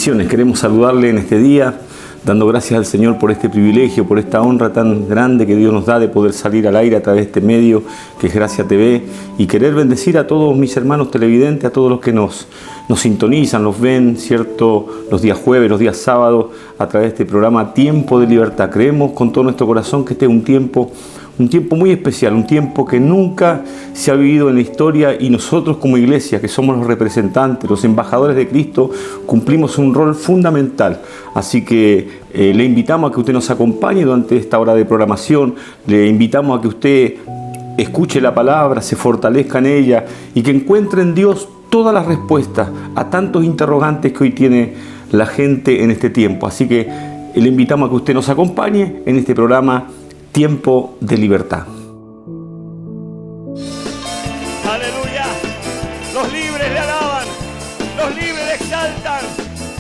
Bendiciones, queremos saludarle en este día, dando gracias al Señor por este privilegio, por esta honra tan grande que Dios nos da de poder salir al aire a través de este medio que es Gracia TV, y querer bendecir a todos mis hermanos televidentes, a todos los que nos sintonizan, nos ven, ¿cierto?, los días jueves, los días sábados, a través de este programa Tiempo de Libertad. Creemos con todo nuestro corazón que este es un tiempo muy especial, un tiempo que nunca se ha vivido en la historia, y nosotros como iglesia, que somos los representantes, los embajadores de Cristo, cumplimos un rol fundamental. Así que le invitamos a que usted nos acompañe durante esta hora de programación, le invitamos a que usted escuche la palabra, se fortalezca en ella y que encuentre en Dios todas las respuestas a tantos interrogantes que hoy tiene la gente en este tiempo. Así que le invitamos a que usted nos acompañe en este programa Tiempo de Libertad. Aleluya. Los libres le alaban, los libres le exaltan,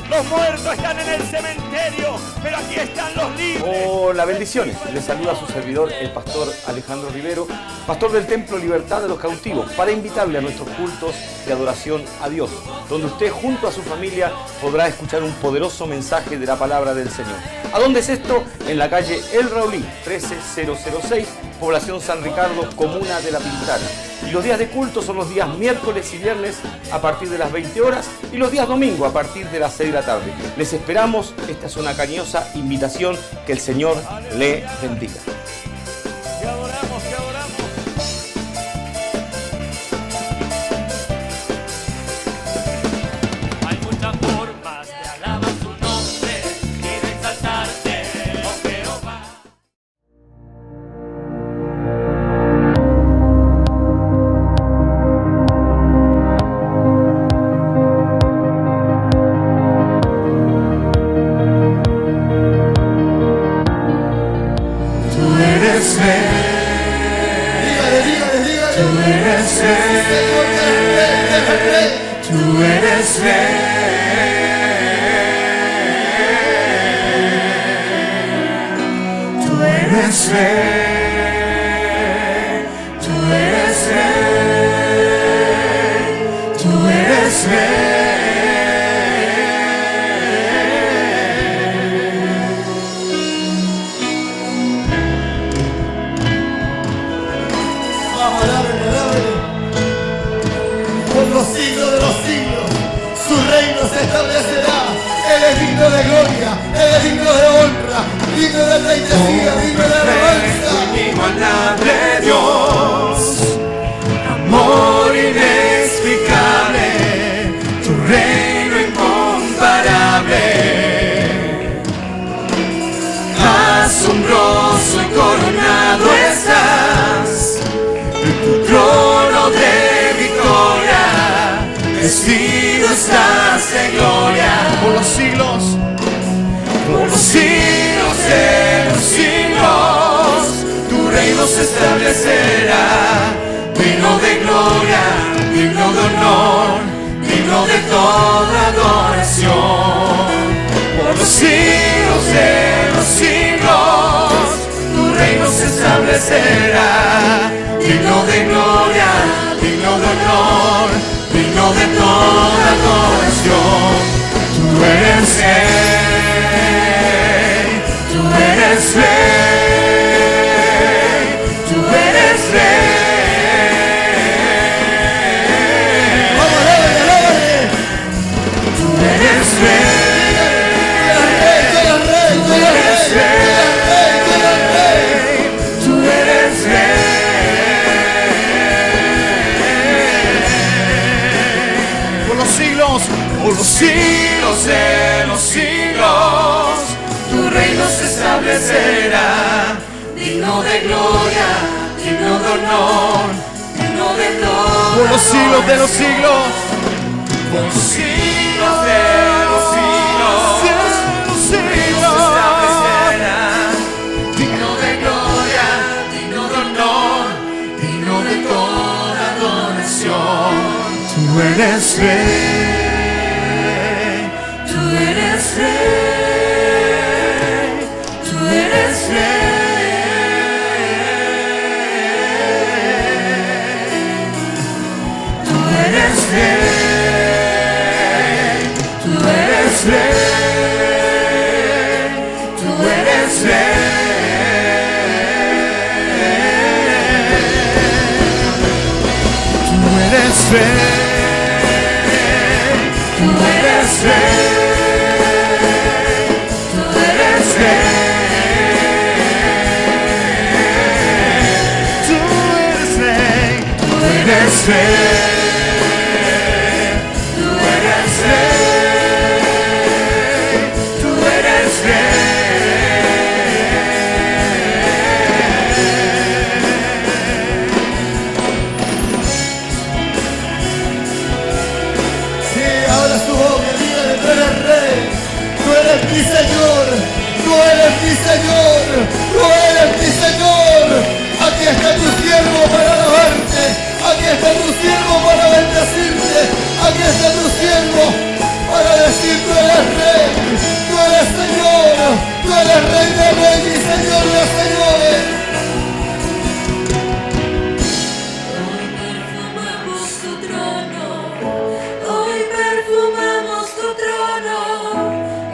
los muertos están en el cementerio, pero aquí están los libres. Hola, bendiciones. Les saluda a su servidor, el pastor Alejandro Rivero, pastor del Templo Libertad de los Cautivos, para invitarle a nuestros cultos de adoración a Dios, donde usted junto a su familia podrá escuchar un poderoso mensaje de la palabra del Señor. ¿A dónde es esto? En la calle El Raulí, 13006, población San Ricardo, comuna de La Pintana. Y los días de culto son los días miércoles y viernes a partir de las 20 horas y los días domingo a partir de las 6 de la tarde. Les esperamos. Esta es una cariñosa invitación. Que el Señor le bendiga. Te adoramos, te adoramos. Hay muchas formas de alabar su nombre y de exaltarte, oh Jehová. Tú eres rey. Tú eres rey. Tú eres rey. Tú eres rey. Tú eres rey. Tú eres rey. Vamos, alábenle, alábenle. Por los siglos de los siglos, su reino se establecerá. Él es digno de gloria, Él es digno de honra, digno de pleitesía, digno de alabanza. Inigualable Dios, amor inexplicable, tu reino incomparable, asombroso y coronado estás, en tu trono de victoria, vestido estás de gloria, por los siglos de los siglos, tu reino se establecerá, digno de gloria, digno de honor, digno de toda adoración, por los siglos de los siglos, tu reino se establecerá, digno de gloria, digno de honor, digno de toda adoración, tú eres rey, tú eres rey, tú eres rey. Vamos, alábenle, alábenle. Tú eres rey, Tú eres rey, tú eres rey, tú eres rey, tú eres rey. Por los siglos de los siglos, tu reino se establecerá, digno de gloria, digno de honor, digno de todo. Por los siglos de los siglos, por los siglos de los siglos, tu reino se establecerá, digno de gloria, digno de honor, digno de toda adoración. Tú eres rey, tú eres rey, tú eres rey, tú eres rey, tú eres rey. tú eres rey, tú eres rey, tú eres rey, tú eres rey, tú eres rey, tú eres rey. Mi Señor, tú eres mi Señor, tú eres mi Señor. Aquí está tu siervo para alabarte, aquí está tu siervo para bendecirte, aquí está tu siervo para decir tú eres rey, tú eres Señor, tú eres rey de reyes y Señor de señores. Hoy perfumamos tu trono,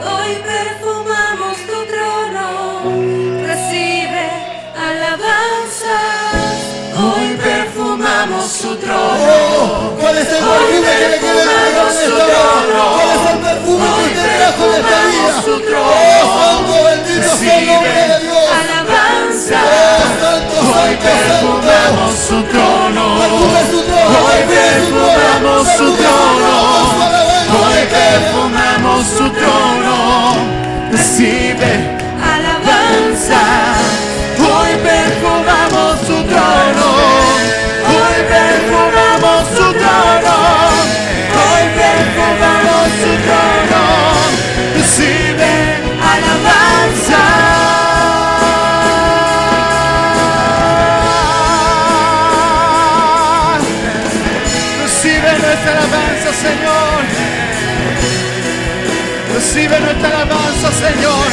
hoy perfumamos tu trono, recibe alabanzas. Hoy perfumamos tu trono, ¿Cuál es el perfume que le quiere entregar en esta hora? ¿Cuál es el perfume que usted trajo en esta vida? Oh, santo, bendito sea el nombre de Dios. alabanza. Oh, santo, Hoy santo, perfumamos santo. su trono, Perfume su trono, hoy perfumamos su trono, hoy alabanza. perfumamos su trono, recibe alabanza. Hoy perfumamos su trono, hoy perfumamos su trono, hoy perfumamos su trono, recibe alabanza. Recibe nuestra alabanza, Señor. Recibe nuestra alabanza, Señor.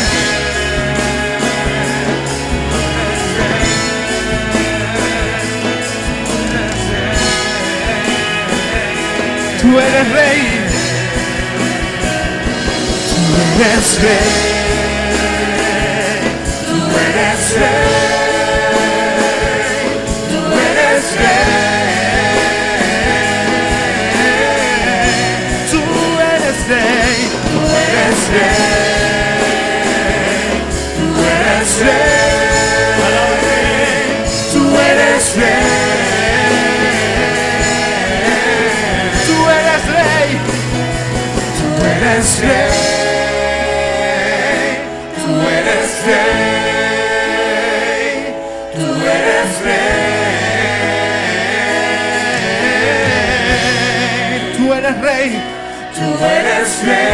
Tú eres rey. Tú eres rey. Tú eres rey. Tú eres rey. Tú eres rey. Tú eres rey. Tú eres rey. Tú eres rey. Tú eres rey. Tú eres rey. Tú eres rey. Tú eres rey. Tú eres rey. Tú eres rey.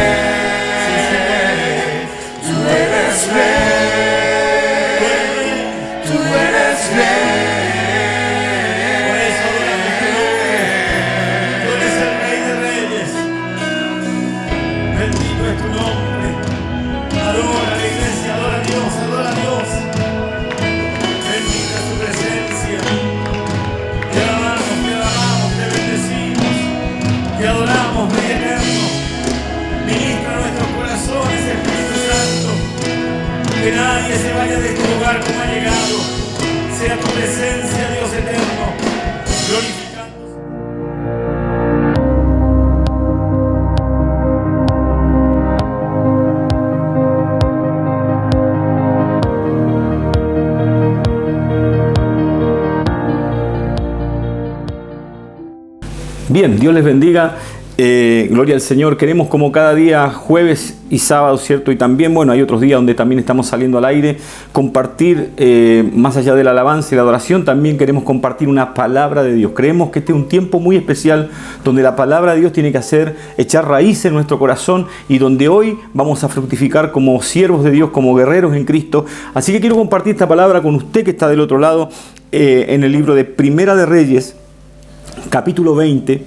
Tú eres rey. Tú eres rey. Por eso adoramos tu nombre. Tú eres el Rey de Reyes. Bendito es tu nombre. Adora la iglesia, adora a Dios, adora a Dios. Bendita es tu presencia. Te alabamos, te bendecimos. Te adoramos, Rey eterno. Ministra nuestros corazones, Espíritu Santo. Que nadie se vaya de este lugar como ha llegado. Sea tu presencia, Dios eterno, glorificando. Bien, Dios les bendiga. Gloria al Señor. Queremos, como cada día, jueves y sábado, ¿cierto? Y también, bueno, hay otros días donde también estamos saliendo al aire, compartir, más allá de la alabanza y la adoración, también queremos compartir una palabra de Dios. Creemos que este es un tiempo muy especial donde la palabra de Dios tiene que echar raíces en nuestro corazón y donde hoy vamos a fructificar como siervos de Dios, como guerreros en Cristo. Así que quiero compartir esta palabra con usted que está del otro lado, en el libro de Primera de Reyes, capítulo 20,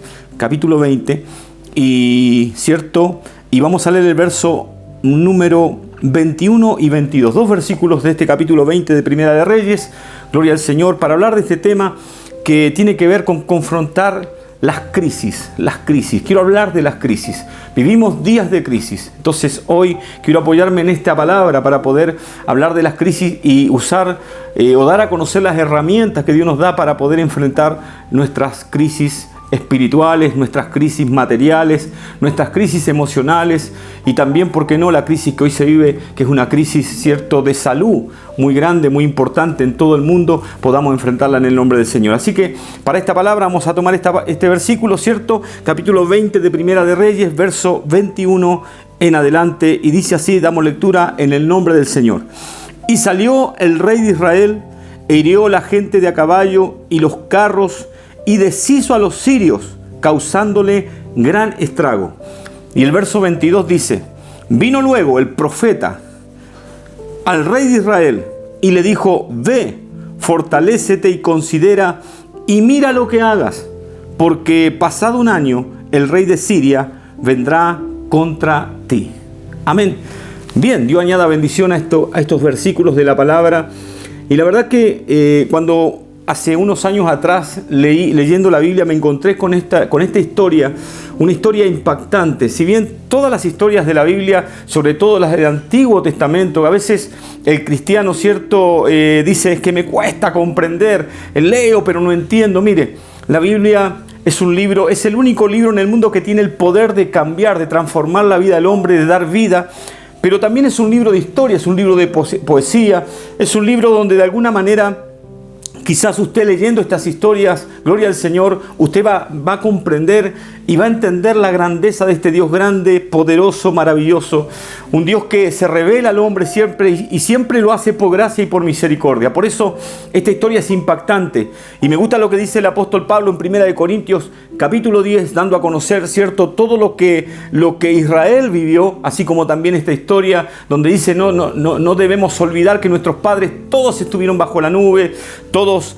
y cierto, y vamos a leer el verso número 21 y 22, dos versículos de este capítulo 20 de Primera de Reyes. Gloria al Señor, para hablar de este tema que tiene que ver con confrontar las crisis. Quiero hablar de las crisis. Vivimos días de crisis. Entonces hoy quiero apoyarme en esta palabra para poder hablar de las crisis y usar o dar a conocer las herramientas que Dios nos da para poder enfrentar nuestras crisis espirituales, nuestras crisis materiales, nuestras crisis emocionales y también, ¿por qué no?, la crisis que hoy se vive, que es una crisis, cierto, de salud muy grande, muy importante en todo el mundo, podamos enfrentarla en el nombre del Señor. Así que para esta palabra vamos a tomar este versículo, cierto, capítulo 20 de Primera de Reyes, verso 21 en adelante, y dice así, damos lectura en el nombre del Señor. Y salió el rey de Israel e hirió la gente de a caballo y los carros y deshizo a los sirios, causándole gran estrago. Y el verso 22 dice, vino luego el profeta al rey de Israel y le dijo, ve, fortalécete y considera y mira lo que hagas, porque pasado un año el rey de Siria vendrá contra ti. Amén. Bien, Dios añada bendición a estos versículos de la palabra. Y la verdad que cuando hace unos años atrás leyendo la Biblia me encontré con esta historia, una historia impactante. Si bien todas las historias de la Biblia, sobre todo las del Antiguo Testamento, a veces el cristiano, cierto, dice, es que me cuesta comprender, leo pero no entiendo. Mire, la Biblia es un libro, es el único libro en el mundo que tiene el poder de cambiar, de transformar la vida del hombre, de dar vida. Pero también es un libro de historia, es un libro de poesía, es un libro donde de alguna manera, quizás usted leyendo estas historias, gloria al Señor, usted va a comprender y va a entender la grandeza de este Dios grande, poderoso, maravilloso. Un Dios que se revela al hombre siempre y siempre lo hace por gracia y por misericordia. Por eso esta historia es impactante. Y me gusta lo que dice el apóstol Pablo en 1 Corintios capítulo 10, dando a conocer, cierto, todo lo que Israel vivió, así como también esta historia donde dice, no debemos olvidar que nuestros padres todos estuvieron bajo la nube, todos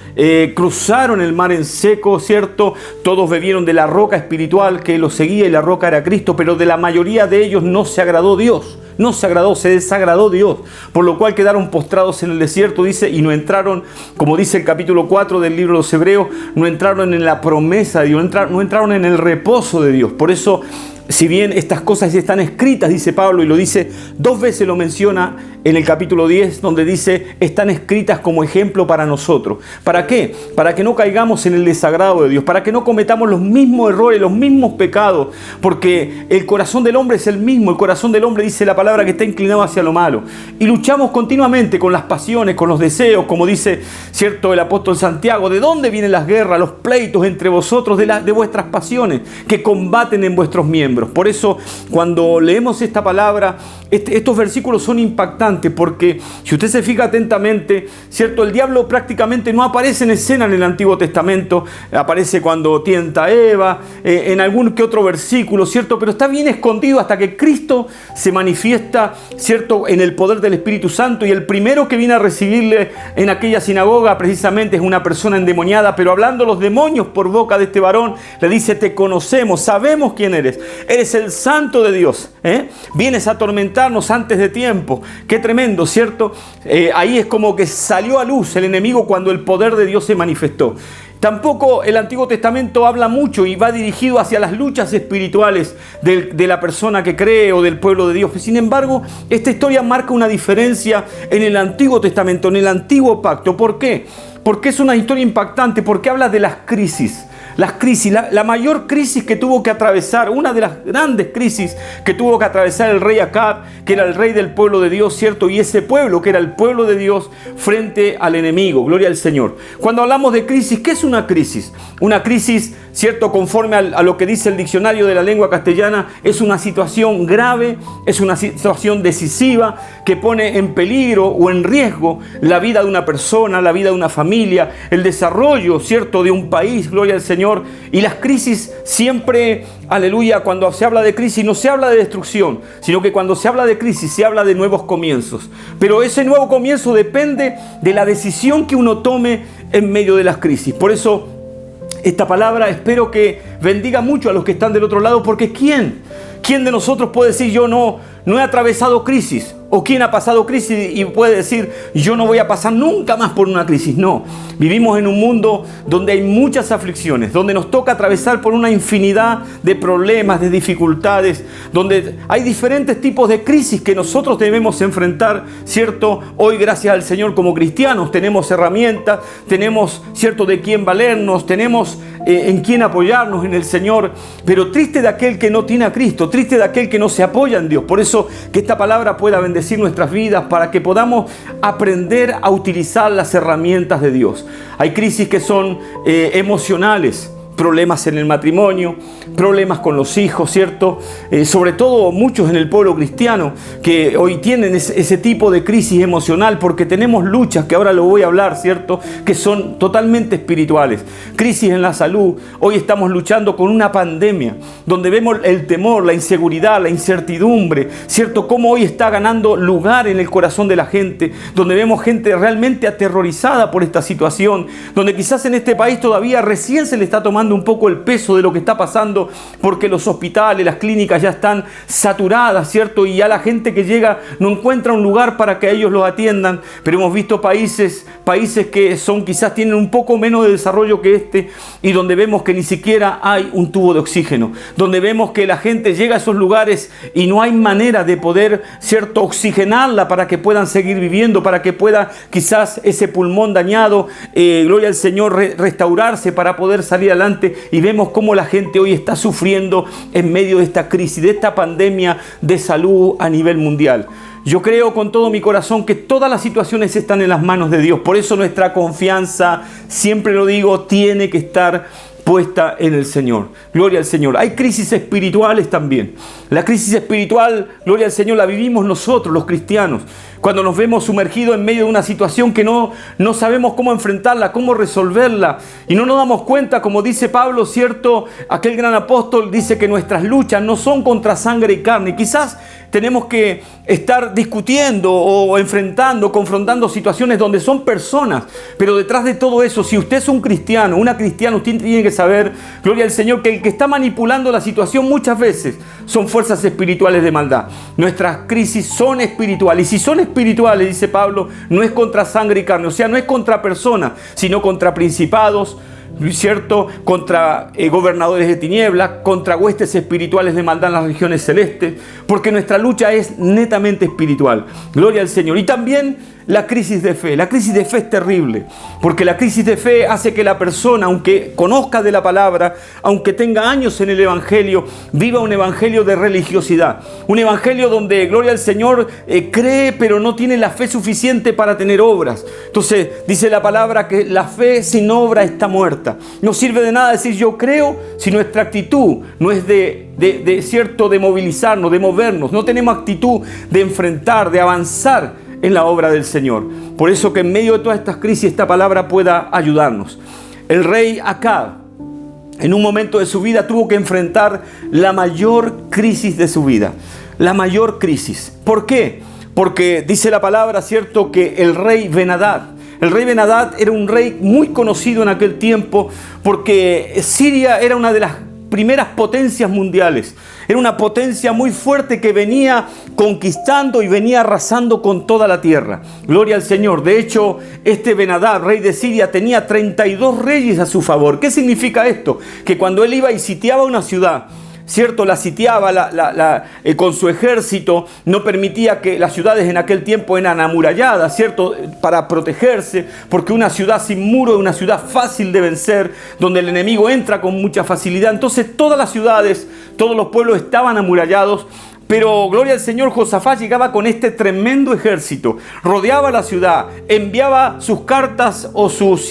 cruzaron el mar en seco, cierto, todos bebieron de la roca espiritual que los seguía y la roca era Cristo, pero de la mayoría de ellos no se agradó Dios. No se agradó, se desagradó Dios, por lo cual quedaron postrados en el desierto, dice, y no entraron, como dice el capítulo 4 del libro de los Hebreos, no entraron en la promesa de Dios, no entraron en el reposo de Dios. Por eso, si bien estas cosas están escritas, dice Pablo, y lo dice 2 veces, lo menciona en el capítulo 10, donde dice, están escritas como ejemplo para nosotros. ¿Para qué? Para que no caigamos en el desagrado de Dios, para que no cometamos los mismos errores, los mismos pecados, porque el corazón del hombre es el mismo. El corazón del hombre, dice la palabra, que está inclinado hacia lo malo. Y luchamos continuamente con las pasiones, con los deseos, como dice, cierto, el apóstol Santiago. ¿De dónde vienen las guerras, los pleitos entre vosotros? De vuestras pasiones que combaten en vuestros miembros. Por eso, cuando leemos esta palabra, estos versículos son impactantes, porque si usted se fija atentamente, cierto, el diablo prácticamente no aparece en escena en el Antiguo Testamento. Aparece cuando tienta a Eva, en algún que otro versículo, cierto, pero está bien escondido hasta que Cristo se manifiesta, cierto, en el poder del Espíritu Santo. Y el primero que viene a recibirle en aquella sinagoga precisamente es una persona endemoniada, pero hablando los demonios por boca de este varón, le dice, te conocemos, sabemos quién eres el Santo de Dios, vienes a atormentarnos antes de tiempo. Qué tremendo, ¿cierto? Ahí es como que salió a luz el enemigo cuando el poder de Dios se manifestó. Tampoco el Antiguo Testamento habla mucho y va dirigido hacia las luchas espirituales de la persona que cree o del pueblo de Dios. Sin embargo, esta historia marca una diferencia en el Antiguo Testamento, en el Antiguo Pacto. ¿Por qué? Porque es una historia impactante, porque habla de las crisis. Las crisis, la mayor crisis que tuvo que atravesar, una de las grandes crisis que tuvo que atravesar el rey Acab, que era el rey del pueblo de Dios, ¿cierto? Y ese pueblo, que era el pueblo de Dios, frente al enemigo. Gloria al Señor. Cuando hablamos de crisis, ¿qué es una crisis? Una crisis, ¿cierto? Conforme a lo que dice el diccionario de la lengua castellana, es una situación grave, es una situación decisiva que pone en peligro o en riesgo la vida de una persona, la vida de una familia, el desarrollo, ¿cierto?, de un país. Gloria al Señor. Y las crisis siempre, aleluya, cuando se habla de crisis no se habla de destrucción, sino que cuando se habla de crisis se habla de nuevos comienzos. Pero ese nuevo comienzo depende de la decisión que uno tome en medio de las crisis. Por eso esta palabra espero que bendiga mucho a los que están del otro lado, porque ¿quién de nosotros puede decir yo no he atravesado crisis? ¿O quién ha pasado crisis y puede decir yo no voy a pasar nunca más por una crisis? No, vivimos en un mundo donde hay muchas aflicciones, donde nos toca atravesar por una infinidad de problemas, de dificultades, donde hay diferentes tipos de crisis que nosotros debemos enfrentar, ¿cierto? Hoy, gracias al Señor, como cristianos tenemos herramientas, tenemos, ¿cierto?, de quién valernos, tenemos en quién apoyarnos, en el Señor, pero triste de aquel que no tiene a Cristo, triste de aquel que no se apoya en Dios. Por eso que esta palabra pueda bendecir nuestras vidas, para que podamos aprender a utilizar las herramientas de Dios. Hay crisis que son emocionales, problemas en el matrimonio, problemas con los hijos, ¿cierto? Sobre todo muchos en el pueblo cristiano que hoy tienen ese tipo de crisis emocional, porque tenemos luchas, que ahora lo voy a hablar, ¿cierto? Que son totalmente espirituales. Crisis en la salud. Hoy estamos luchando con una pandemia, donde vemos el temor, la inseguridad, la incertidumbre, ¿cierto? Cómo hoy está ganando lugar en el corazón de la gente, donde vemos gente realmente aterrorizada por esta situación, donde quizás en este país todavía recién se le está tomando un poco el peso de lo que está pasando, porque los hospitales, las clínicas ya están saturadas, ¿cierto? Y ya la gente que llega no encuentra un lugar para que ellos los atiendan. Pero hemos visto países que quizás tienen un poco menos de desarrollo que este, y donde vemos que ni siquiera hay un tubo de oxígeno, donde vemos que la gente llega a esos lugares y no hay manera de poder, ¿cierto?, oxigenarla para que puedan seguir viviendo, para que pueda quizás ese pulmón dañado, gloria al Señor, restaurarse para poder salir adelante. Y vemos cómo la gente hoy está sufriendo en medio de esta crisis, de esta pandemia de salud a nivel mundial. Yo creo con todo mi corazón que todas las situaciones están en las manos de Dios. Por eso nuestra confianza, siempre lo digo, tiene que estar puesta en el Señor. Gloria al Señor. Hay crisis espirituales también. La crisis espiritual, gloria al Señor, la vivimos nosotros, los cristianos, cuando nos vemos sumergidos en medio de una situación que no sabemos cómo enfrentarla, cómo resolverla, y no nos damos cuenta, como dice Pablo, ¿cierto? Aquel gran apóstol dice que nuestras luchas no son contra sangre y carne. Quizás tenemos que estar discutiendo o enfrentando, confrontando situaciones donde son personas, pero detrás de todo eso, si usted es un cristiano, una cristiana, usted tiene que saber, gloria al Señor, que el que está manipulando la situación muchas veces son fuerzas espirituales de maldad. Nuestras crisis son espirituales, y si son espirituales, dice Pablo, no es contra sangre y carne, o sea, no es contra personas, sino contra principados, ¿cierto? Contra gobernadores de tinieblas, contra huestes espirituales de maldad en las regiones celestes, porque nuestra lucha es netamente espiritual. Gloria al Señor. Y también la crisis de fe. La crisis de fe es terrible, porque la crisis de fe hace que la persona, aunque conozca de la palabra, aunque tenga años en el evangelio, viva un evangelio de religiosidad, un evangelio donde, gloria al Señor, cree pero no tiene la fe suficiente para tener obras. Entonces dice la palabra que la fe sin obra está muerta. No sirve de nada decir yo creo si nuestra actitud no es de movilizarnos, de movernos. No tenemos actitud de enfrentar, de avanzar en la obra del Señor. Por eso que en medio de todas estas crisis esta palabra pueda ayudarnos. El rey Acab, en un momento de su vida, tuvo que enfrentar la mayor crisis de su vida. La mayor crisis. ¿Por qué? Porque dice la palabra, ¿cierto?, que el rey Ben-Hadad era un rey muy conocido en aquel tiempo, porque Siria era una de las primeras potencias mundiales. Era una potencia muy fuerte que venía conquistando y venía arrasando con toda la tierra. Gloria al Señor. De hecho, este Ben-Hadad, rey de Siria, tenía 32 reyes a su favor. ¿Qué significa esto? Que cuando él iba y sitiaba una ciudad, ¿cierto?, la sitiaba con su ejército, no permitía que las ciudades en aquel tiempo eran amuralladas, ¿cierto?, para protegerse, porque una ciudad sin muro es una ciudad fácil de vencer, donde el enemigo entra con mucha facilidad. Entonces todas las ciudades, todos los pueblos estaban amurallados. Pero gloria al Señor, Josafat llegaba con este tremendo ejército, rodeaba la ciudad, enviaba sus cartas o sus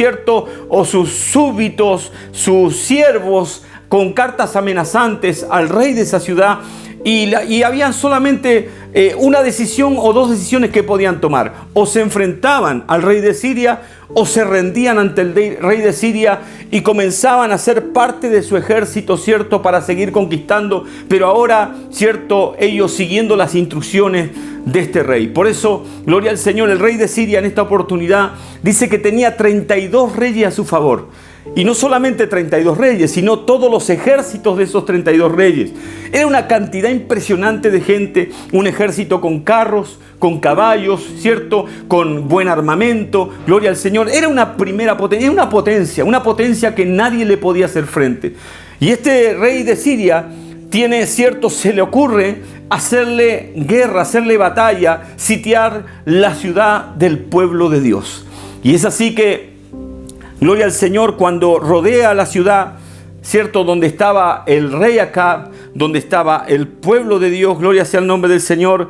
súbditos, sus siervos, con cartas amenazantes al rey de esa ciudad, y habían solamente una decisión o dos decisiones que podían tomar: o se enfrentaban al rey de Siria, o se rendían ante el rey de Siria y comenzaban a ser parte de su ejército, ¿cierto?, para seguir conquistando, pero ahora, ¿cierto?, ellos siguiendo las instrucciones de este rey. Por eso, gloria al Señor, el rey de Siria en esta oportunidad dice que tenía 32 reyes a su favor. Y no solamente 32 reyes, sino todos los ejércitos de esos 32 reyes. Era una cantidad impresionante de gente, un ejército con carros, con caballos, ¿cierto?, con buen armamento. Gloria al Señor. Era una primera potencia, una potencia que nadie le podía hacer frente. Y este rey de Siria se le ocurre hacerle guerra, hacerle batalla, sitiar la ciudad del pueblo de Dios. Y es así que, gloria al Señor, cuando rodea la ciudad, ¿cierto? Donde estaba el rey Acab, donde estaba el pueblo de Dios, gloria sea el nombre del Señor,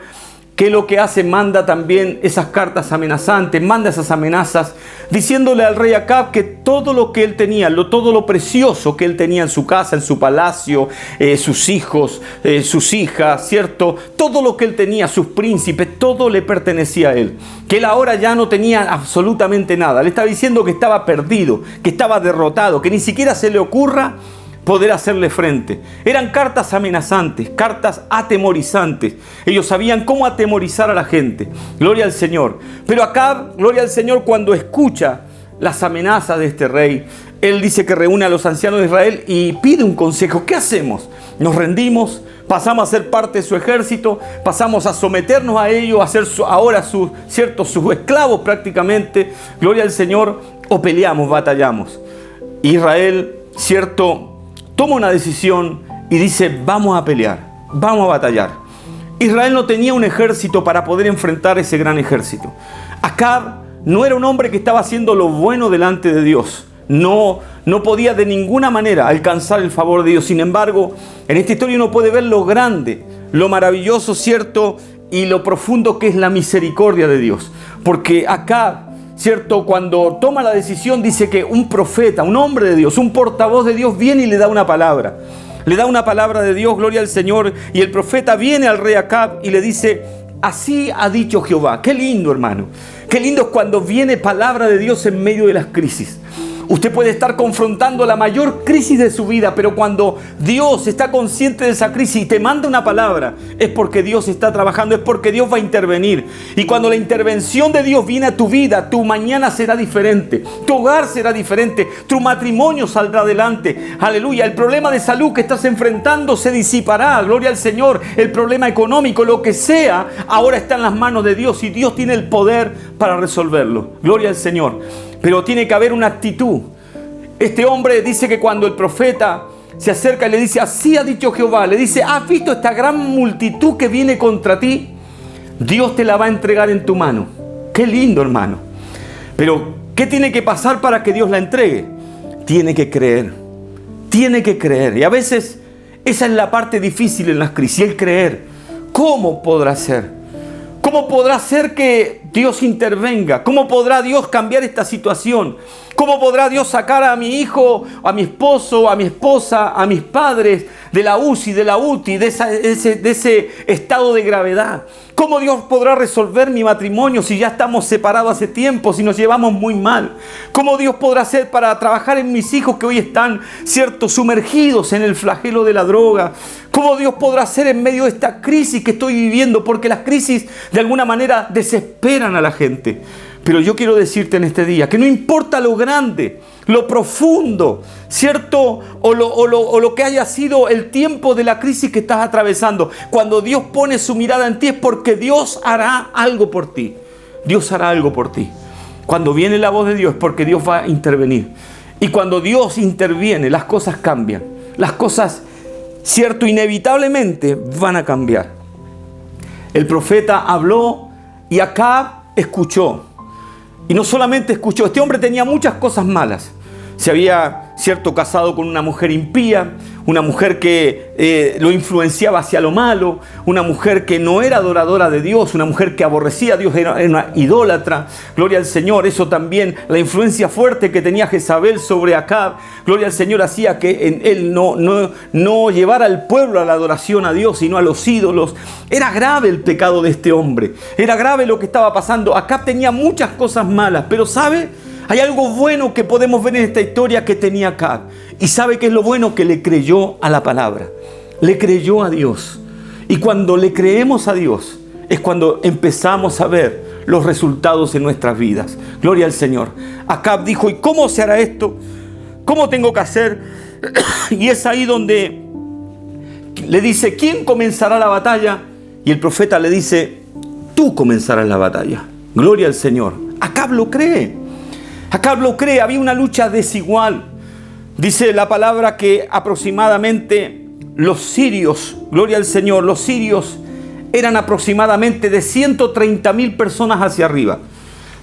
que lo que hace, manda también esas cartas amenazantes, manda esas amenazas, diciéndole al rey Acab que todo lo que él tenía, todo lo precioso que él tenía en su casa, en su palacio, sus hijos, sus hijas, ¿cierto? Todo lo que él tenía, sus príncipes, todo le pertenecía a él. Que él ahora ya no tenía absolutamente nada. Le estaba diciendo que estaba perdido, que estaba derrotado, que ni siquiera se le ocurra poder hacerle frente. Eran cartas amenazantes, cartas atemorizantes. Ellos sabían cómo atemorizar a la gente. Gloria al Señor. Pero Acab, gloria al Señor, cuando escucha las amenazas de este rey, él dice que reúne a los ancianos de Israel y pide un consejo. ¿Qué hacemos? ¿Nos rendimos? ¿Pasamos a ser parte de su ejército? ¿Pasamos a someternos a ellos, a ser ahora sus esclavos prácticamente? Gloria al Señor. ¿O peleamos, batallamos? Israel, ¿cierto?, toma una decisión y dice, vamos a pelear, vamos a batallar. Israel no tenía un ejército para poder enfrentar ese gran ejército. Acab no era un hombre que estaba haciendo lo bueno delante de Dios. No podía de ninguna manera alcanzar el favor de Dios. Sin embargo, en esta historia uno puede ver lo grande, lo maravilloso, ¿cierto?, y lo profundo que es la misericordia de Dios. Porque Acab, ¿cierto?, cuando toma la decisión, dice que un profeta, un hombre de Dios, un portavoz de Dios viene y le da una palabra. Le da una palabra de Dios, gloria al Señor. Y el profeta viene al rey Acab y le dice, así ha dicho Jehová. Qué lindo, hermano. Qué lindo es cuando viene palabra de Dios en medio de las crisis. Usted puede estar confrontando la mayor crisis de su vida, pero cuando Dios está consciente de esa crisis y te manda una palabra, es porque Dios está trabajando, es porque Dios va a intervenir. Y cuando la intervención de Dios viene a tu vida, tu mañana será diferente, tu hogar será diferente, tu matrimonio saldrá adelante. Aleluya, el problema de salud que estás enfrentando se disipará, gloria al Señor. El problema económico, lo que sea, ahora está en las manos de Dios y Dios tiene el poder para resolverlo. Gloria al Señor. Pero tiene que haber una actitud. Este hombre dice que cuando el profeta se acerca y le dice, así ha dicho Jehová, le dice, ¿has visto esta gran multitud que viene contra ti? Dios te la va a entregar en tu mano. Qué lindo, hermano. Pero, ¿qué tiene que pasar para que Dios la entregue? Tiene que creer. Tiene que creer. Y a veces esa es la parte difícil en las crisis, el creer. ¿Cómo podrá ser? ¿Cómo podrá ser que Dios intervenga? ¿Cómo podrá Dios cambiar esta situación? ¿Cómo podrá Dios sacar a mi hijo, a mi esposo, a mi esposa, a mis padres de la UCI, de la UTI, de ese estado de gravedad? ¿Cómo Dios podrá resolver mi matrimonio si ya estamos separados hace tiempo, si nos llevamos muy mal? ¿Cómo Dios podrá hacer para trabajar en mis hijos que hoy están, ¿cierto?, sumergidos en el flagelo de la droga? ¿Cómo Dios podrá hacer en medio de esta crisis que estoy viviendo? Porque las crisis de alguna manera desesperan a la gente. Pero yo quiero decirte en este día que no importa lo grande, lo profundo, ¿cierto? O lo que haya sido el tiempo de la crisis que estás atravesando. Cuando Dios pone su mirada en ti es porque Dios hará algo por ti. Dios hará algo por ti. Cuando viene la voz de Dios es porque Dios va a intervenir. Y cuando Dios interviene, las cosas cambian. Las cosas, ¿cierto?, inevitablemente van a cambiar. El profeta habló y Acab escuchó. Y no solamente escuchó, este hombre tenía muchas cosas malas. Se había, ¿cierto?, casado con una mujer impía, una mujer que lo influenciaba hacia lo malo, una mujer que no era adoradora de Dios, una mujer que aborrecía a Dios, era una idólatra. Gloria al Señor. Eso también, la influencia fuerte que tenía Jezabel sobre Acab, gloria al Señor, hacía que en él no llevara al pueblo a la adoración a Dios, sino a los ídolos. Era grave el pecado de este hombre, era grave lo que estaba pasando. Acab tenía muchas cosas malas, pero ¿sabe? Hay algo bueno que podemos ver en esta historia que tenía Acab. ¿Y sabe qué es lo bueno? Que le creyó a la palabra. Le creyó a Dios. Y cuando le creemos a Dios, es cuando empezamos a ver los resultados en nuestras vidas. Gloria al Señor. Acab dijo, ¿y cómo se hará esto? ¿Cómo tengo que hacer? Y es ahí donde le dice, ¿quién comenzará la batalla? Y el profeta le dice, tú comenzarás la batalla. Gloria al Señor. Acab lo cree. Acab lo cree. Había una lucha desigual. Dice la palabra que aproximadamente los sirios, gloria al Señor, los sirios eran aproximadamente de 130,000 personas hacia arriba.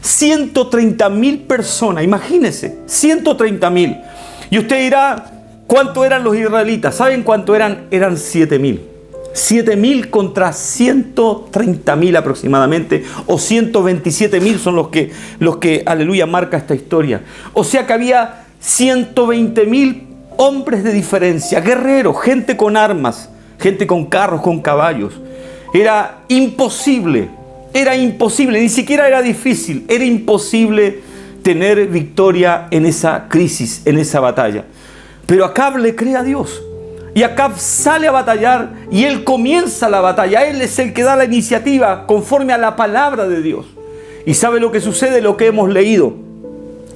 130,000 personas, imagínense, 130,000. Y usted dirá, ¿Cuánto eran los israelitas? ¿Saben cuánto eran? Eran 7.000. 7.000 contra 130.000 aproximadamente, o 127.000 son los que, aleluya, marca esta historia. O sea que había 120.000 hombres de diferencia, guerreros, gente con armas, gente con carros, con caballos. Era imposible, ni siquiera era difícil, era imposible tener victoria en esa crisis, en esa batalla. Pero Acab le cree a Dios. Y Acab sale a batallar y él comienza la batalla. Él es el que da la iniciativa conforme a la palabra de Dios. Y sabe lo que sucede, lo que hemos leído,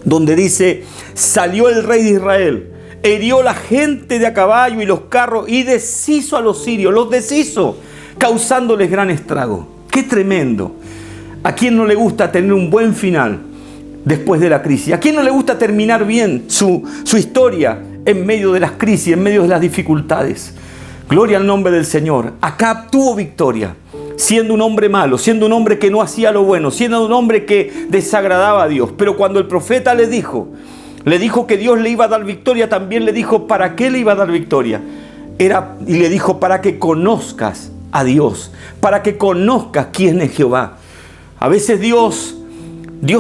donde dice: salió el rey de Israel, hirió la gente de a caballo y los carros y deshizo a los sirios, los deshizo, causándoles gran estrago. ¡Qué tremendo! ¿A quién no le gusta tener un buen final después de la crisis? ¿A quién no le gusta terminar bien su historia en medio de las crisis, en medio de las dificultades? Gloria al nombre del Señor. Acab tuvo victoria, siendo un hombre malo, siendo un hombre que no hacía lo bueno, siendo un hombre que desagradaba a Dios. Pero cuando el profeta le dijo que Dios le iba a dar victoria, también le dijo para qué le iba a dar victoria. Y le dijo: para que conozcas a Dios, para que conozcas quién es Jehová. A veces Dios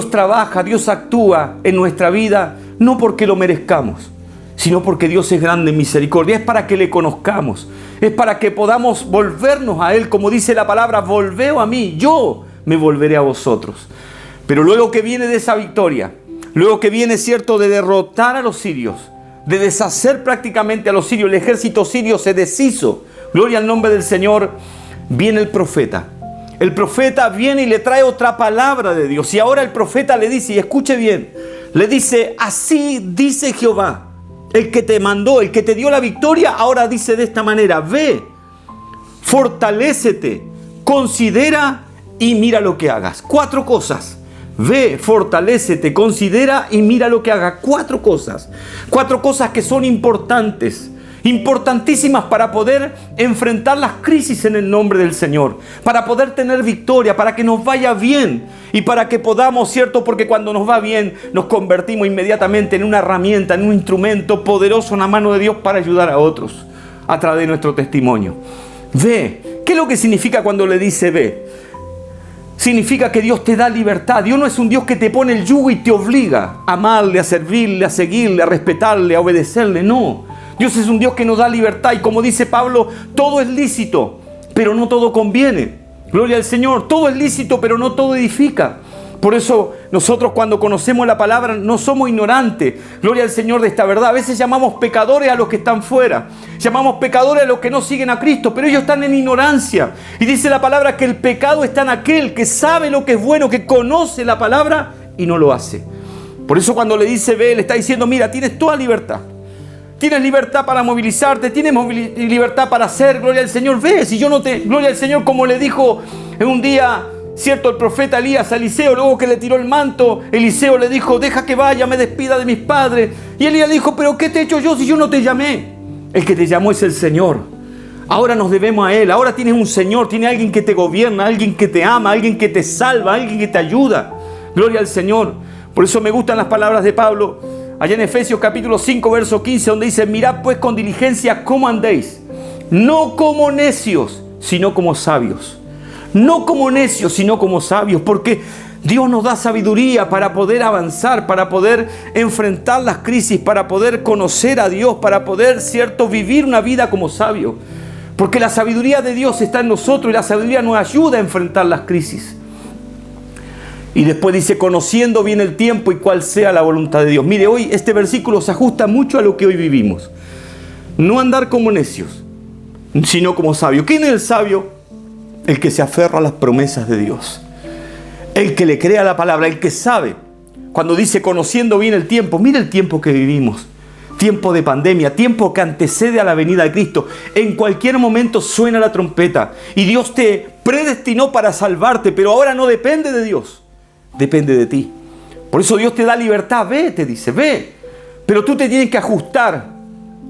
trabaja, Dios actúa en nuestra vida, no porque lo merezcamos, sino porque Dios es grande en misericordia. Es para que le conozcamos, es para que podamos volvernos a Él, como dice la palabra: volveos a mí, yo me volveré a vosotros. Pero luego que viene de esa victoria, luego que viene, cierto, de derrotar a los sirios, de deshacer prácticamente a los sirios, el ejército sirio se deshizo, gloria al nombre del Señor, viene el profeta. El profeta viene y le trae otra palabra de Dios. Y ahora el profeta le dice, y escuche bien, le dice: así dice Jehová, el que te mandó, el que te dio la victoria. Ahora dice de esta manera: ve, fortalécete, considera y mira lo que hagas. 4 cosas. Ve, fortalécete, considera y mira lo que hagas. 4 cosas. 4 cosas que son importantes, importantísimas para poder enfrentar las crisis en el nombre del Señor, para poder tener victoria, para que nos vaya bien y para que podamos, cierto, porque cuando nos va bien nos convertimos inmediatamente en una herramienta, en un instrumento poderoso en la mano de Dios para ayudar a otros a través de nuestro testimonio. Ve. ¿Qué es lo que significa cuando le dice ve? Significa que Dios te da libertad. Dios no es un Dios que te pone el yugo y te obliga a amarle, a servirle, a seguirle, a respetarle, a obedecerle. No. Dios es un Dios que nos da libertad. Y como dice Pablo, todo es lícito, pero no todo conviene. Gloria al Señor. Todo es lícito, pero no todo edifica. Por eso nosotros, cuando conocemos la palabra, no somos ignorantes, gloria al Señor, de esta verdad. A veces llamamos pecadores a los que están fuera, llamamos pecadores a los que no siguen a Cristo, pero ellos están en ignorancia. Y dice la palabra que el pecado está en aquel que sabe lo que es bueno, que conoce la palabra y no lo hace. Por eso cuando le dice ve, le está diciendo: mira, tienes toda libertad. Tienes libertad para movilizarte, tienes libertad para hacer, gloria al Señor. Ve, si yo no te... Gloria al Señor, como le dijo en un día, cierto, el profeta Elías a Eliseo, luego que le tiró el manto, Eliseo le dijo: deja que vaya, me despida de mis padres. Y Elías dijo: pero ¿qué te he hecho yo si yo no te llamé? El que te llamó es el Señor. Ahora nos debemos a Él. Ahora tienes un Señor, tienes alguien que te gobierna, alguien que te ama, alguien que te salva, alguien que te ayuda. Gloria al Señor. Por eso me gustan las palabras de Pablo allá en Efesios capítulo 5, verso 15, donde dice: mirad pues con diligencia cómo andéis, no como necios, sino como sabios. No como necios, sino como sabios, porque Dios nos da sabiduría para poder avanzar, para poder enfrentar las crisis, para poder conocer a Dios, para poder, cierto, vivir una vida como sabio. Porque la sabiduría de Dios está en nosotros y la sabiduría nos ayuda a enfrentar las crisis. Y después dice: conociendo bien el tiempo y cuál sea la voluntad de Dios. Mire, hoy este versículo se ajusta mucho a lo que hoy vivimos. No andar como necios, sino como sabios. ¿Quién es el sabio? El que se aferra a las promesas de Dios, el que le cree a la palabra, el que sabe. Cuando dice conociendo bien el tiempo, mire el tiempo que vivimos, tiempo de pandemia, tiempo que antecede a la venida de Cristo. En cualquier momento suena la trompeta y Dios te predestinó para salvarte, pero ahora no depende de Dios, depende de ti. Por eso Dios te da libertad. Ve, te dice, ve, pero tú te tienes que ajustar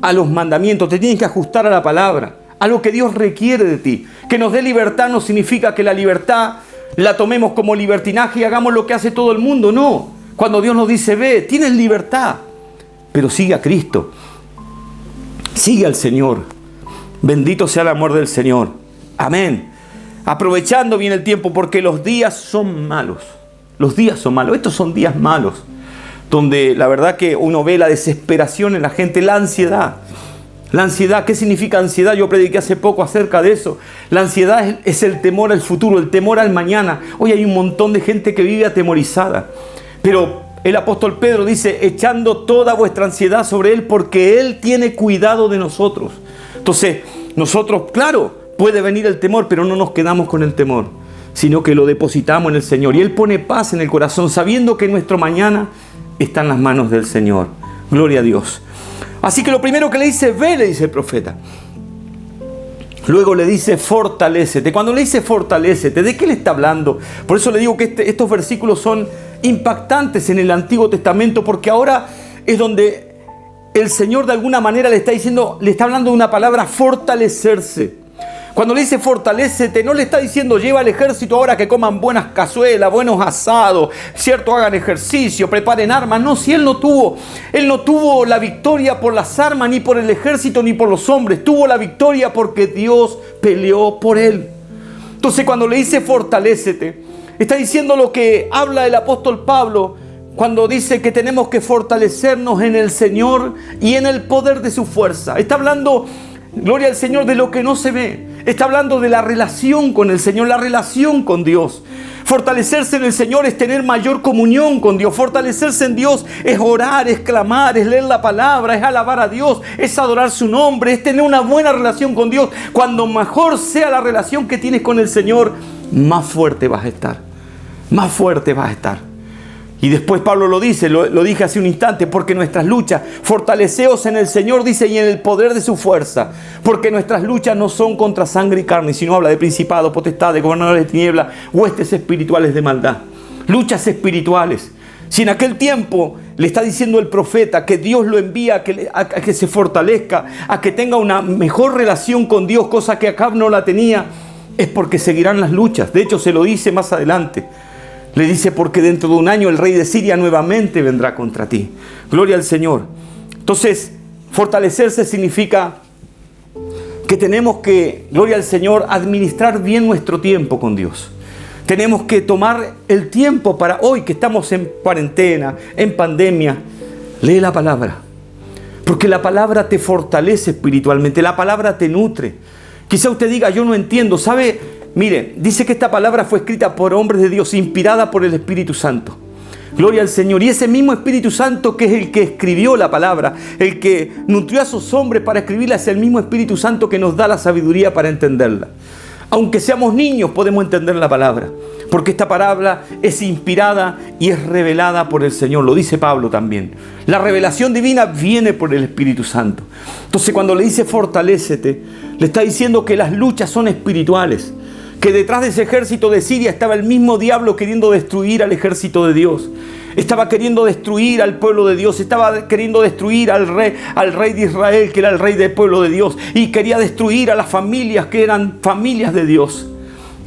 a los mandamientos, te tienes que ajustar a la palabra, a lo que Dios requiere de ti. Que nos dé libertad no significa que la libertad la tomemos como libertinaje y hagamos lo que hace todo el mundo. No. Cuando Dios nos dice ve, tienes libertad, pero sigue a Cristo. Sigue al Señor. Bendito sea el amor del Señor. Amén. Aprovechando bien el tiempo, porque los días son malos. Los días son malos. Estos son días malos, donde la verdad que uno ve la desesperación en la gente, la ansiedad. La ansiedad, ¿qué significa ansiedad? Yo prediqué hace poco acerca de eso. La ansiedad es el temor al futuro, el temor al mañana. Hoy hay un montón de gente que vive atemorizada. Pero el apóstol Pedro dice, echando toda vuestra ansiedad sobre Él, porque Él tiene cuidado de nosotros. Entonces, nosotros, claro, puede venir el temor, pero no nos quedamos con el temor, sino que lo depositamos en el Señor. Y Él pone paz en el corazón, sabiendo que nuestro mañana está en las manos del Señor. Gloria a Dios. Así que lo primero que le dice, ve, le dice el profeta. Luego le dice, fortalécete. Cuando le dice fortalécete, ¿de qué le está hablando? Por eso le digo que estos versículos son impactantes en el Antiguo Testamento, porque ahora es donde el Señor de alguna manera le está diciendo, le está hablando de una palabra, fortalecerse. Cuando le dice fortalécete, no le está diciendo lleva al ejército ahora que coman buenas cazuelas, buenos asados, cierto, hagan ejercicio, preparen armas. No, si él no tuvo la victoria por las armas, ni por el ejército, ni por los hombres. Tuvo la victoria porque Dios peleó por él. Entonces cuando le dice fortalécete, está diciendo lo que habla el apóstol Pablo cuando dice que tenemos que fortalecernos en el Señor y en el poder de su fuerza. Está hablando, gloria al Señor, de lo que no se ve. Está hablando de la relación con el Señor, la relación con Dios. Fortalecerse en el Señor es tener mayor comunión con Dios. Fortalecerse en Dios es orar, es clamar, es leer la palabra, es alabar a Dios, es adorar su nombre, es tener una buena relación con Dios. Cuando mejor sea la relación que tienes con el Señor, más fuerte vas a estar. Más fuerte vas a estar. Y después Pablo lo dice, lo dije hace un instante, porque nuestras luchas, fortaleceos en el Señor, dice, y en el poder de su fuerza, porque nuestras luchas no son contra sangre y carne, sino habla de principados, potestades, gobernadores de tinieblas, huestes espirituales de maldad. Luchas espirituales. Si en aquel tiempo le está diciendo el profeta que Dios lo envía a que se fortalezca, a que tenga una mejor relación con Dios, cosa que Acab no la tenía, es porque seguirán las luchas. De hecho, se lo dice más adelante. Le dice, porque dentro de un año el rey de Siria nuevamente vendrá contra ti. Gloria al Señor. Entonces, fortalecerse significa que tenemos que, gloria al Señor, administrar bien nuestro tiempo con Dios. Tenemos que tomar el tiempo para hoy que estamos en cuarentena, en pandemia. Lee la palabra. Porque la palabra te fortalece espiritualmente. La palabra te nutre. Quizá usted diga, yo no entiendo. ¿Sabe? Mire, dice que esta palabra fue escrita por hombres de Dios, inspirada por el Espíritu Santo. Gloria al Señor. Y ese mismo Espíritu Santo, que es el que escribió la palabra, el que nutrió a esos hombres para escribirla, es el mismo Espíritu Santo que nos da la sabiduría para entenderla. Aunque seamos niños, podemos entender la palabra, porque esta palabra es inspirada y es revelada por el Señor. Lo dice Pablo también. La revelación divina viene por el Espíritu Santo. Entonces, cuando le dice fortalécete, le está diciendo que las luchas son espirituales. Que detrás de ese ejército de Siria estaba el mismo diablo queriendo destruir al ejército de Dios. Estaba queriendo destruir al pueblo de Dios. Estaba queriendo destruir al rey de Israel, que era el rey del pueblo de Dios. Y quería destruir a las familias que eran familias de Dios.